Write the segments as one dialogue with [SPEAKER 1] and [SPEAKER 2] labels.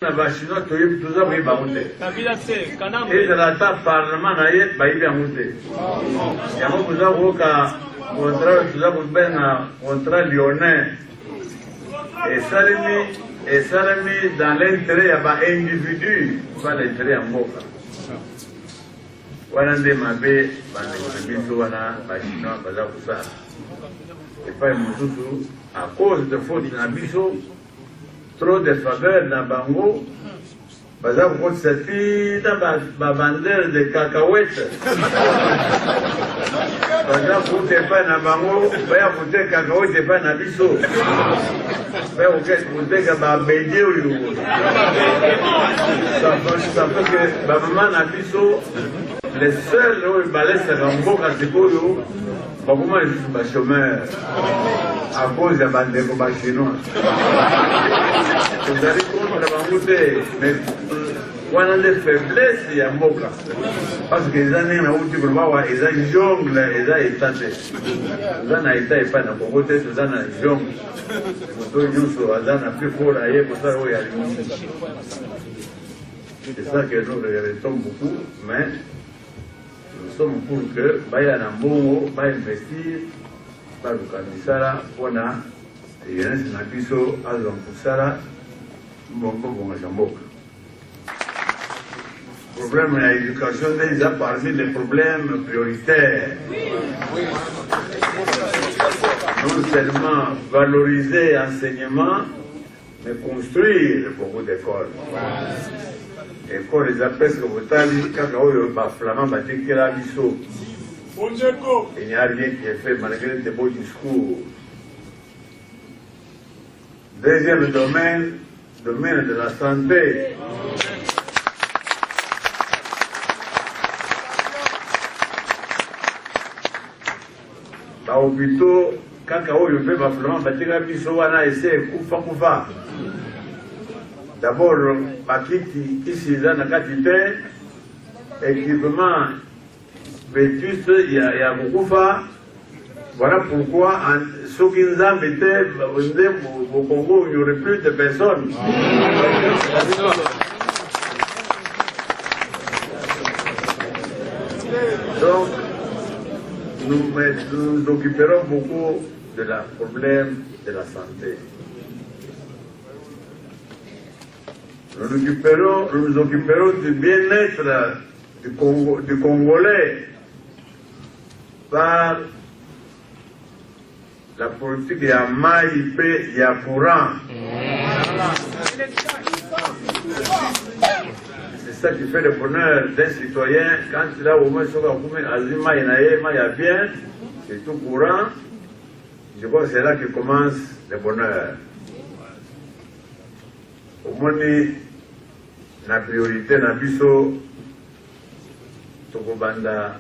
[SPEAKER 1] na bachinois toza koyeba yango te ezalata parlement na ye bayebi yango te yango toza koyoka contrat toza kobenga contrat lyonnais esalemi dans l'intérêt ya baindividu pas l'intérêt ya mboka wana nde mabe bandeko na biso wana bachinois baza kosala epai mosusu à cause de faute na biso trop de faveurs dans bango, par exemple, cette fille dans vendeur de cacahuètes. Par exemple, vous n'êtes pas dans bango, vous avez cacahuètes, c'est pas dans biso. Vous avez un bédier ou ça fait que maman na biso, les seuls qui balaissent dans le boca, c'est pour eux, comment ils sont chômeurs à cause de la bande chinois. Vous allez contre la bambouté, mais on a des faiblesses à Moka. Parce que les années où tu peux voir, ils ont une jungle, ils ont étaté. Ils ont été pas dans le côté, ils ont une jungle. Ils ont plus fort à y pour ça, oui, c'est ça que nous regrettons beaucoup, mais nous sommes pour que Baya Nambo va investir par le Kamisara, on a et un abisso à l'Ampusara. Le problème de l'éducation est parmi les problèmes prioritaires. Non seulement valoriser l'enseignement, mais construire beaucoup d'écoles. Écoles, les appels que vous avez, quand vous avez flamand, il n'y a rien qui est fait malgré de beaux discours. Deuxième domaine de la santé. Bah, hôpitaux, quand on fait vraiment, d'abord, ici, dans la quantité, équipement vétuste, il y a beaucoup de. Voilà pourquoi, ceux qui nous ont été au Congo, il n'y aurait plus de personnes. Donc, nous occuperons beaucoup de la problème de la santé. Nous nous occuperons du bien-être du Congolais par la politique, il y a maïs, il y a courant. C'est ça qui fait le bonheur d'un citoyen. Quand il a au moins son azima, il y a bien, c'est tout courant. Je crois que c'est là que commence le bonheur. Au moins, la priorité, la biso, Tokobanda,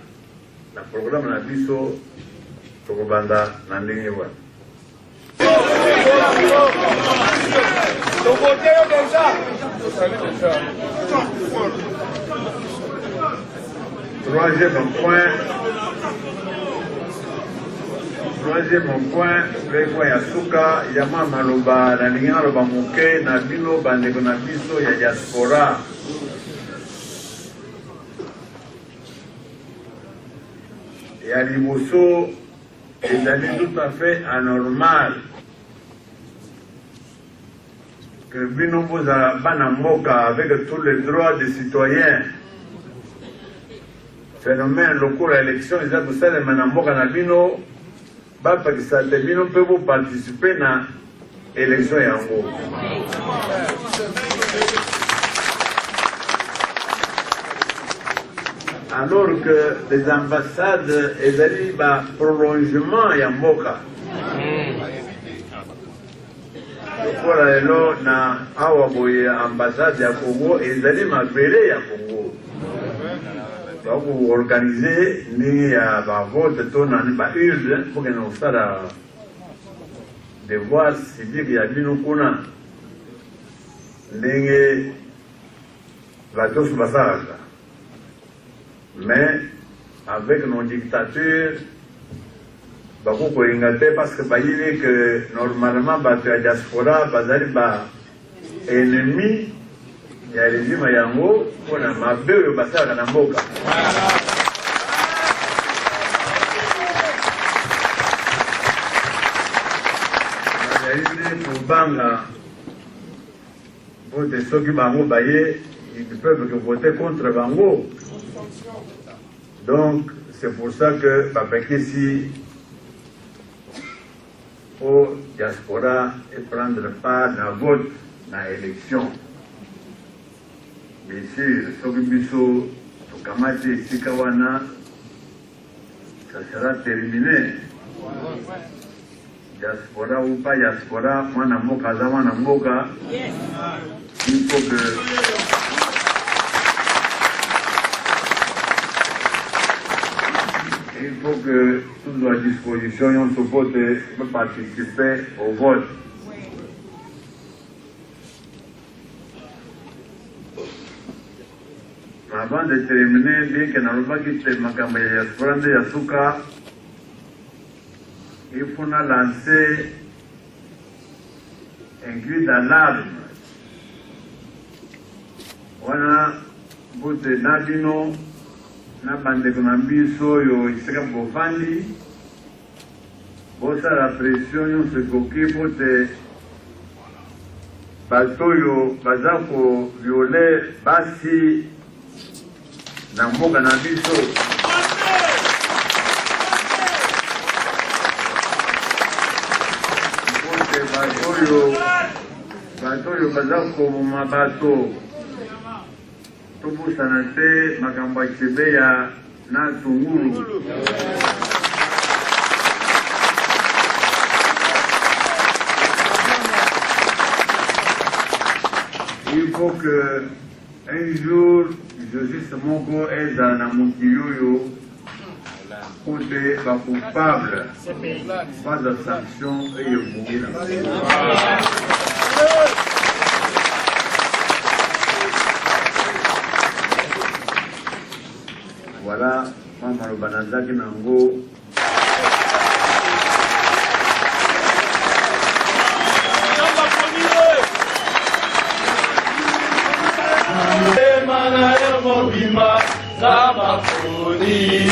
[SPEAKER 1] la programme, la biso, Tokobanda, Nandingiwa. Troisième point, Rekwa Yasuka, Yama Maloba, Nandingiwa Loba Muke, Nabino, Bandeko Nabiso, ya diaspora. Ya Liboso, c'est tout à fait anormal que Bino Boza Banamoka avec tous les droits des citoyens. Phénomène local à l'élection, ils ont poussé les Manamoka Nabino, parce que ça Bino peut vous participer à l'élection Yango. Alors que les ambassades ont un prolongement à Yamboka. Pour lelo na awaboye ambassade ya Congo ezali mabele ya Congo. Pour organiser ni ya ba vote to na ba urne pour que nous sala devoir civique ya bino kuna ndenge bato subasaka. Mais avec nos dictatures, beaucoup de parce que que normalement la diaspora est ennemi ya régime yango mpona mabe oyo basalaka na mboka. Nazali kobanga vote soki bango baye, ils peuvent que voter contre bango. Donc c'est pour ça que bapekisi au diaspora et prendre part dans vote dans l'élection. Bien sûr, soki biso tokamati esika wana, ça sera terminé. Diaspora ou pas diaspora, mwana mboka aza mwana mboka. Il faut que toutes les dispositions se pour participer au vote. Avant de terminer, bien que nous n'avons pas quitté ma campagne de Yasuka, il faut lancer un cri d'alarme. Wana bote nabino na bandeko na biso oyo esika bofandi bosala pression nyonso ekoki bote bato oyo baza koviole basi na mboka na biso. Bote bato oyo baza koboma bato tobusana te makambo ya Kibeya na Tungulu. Il faut que un jour Joseph Moko eza na mokili oyo kote ba coupable pas de sanction et mourir. Voilà, mama lo banazaki nango.
[SPEAKER 2] Mana yo mobima, sama funi.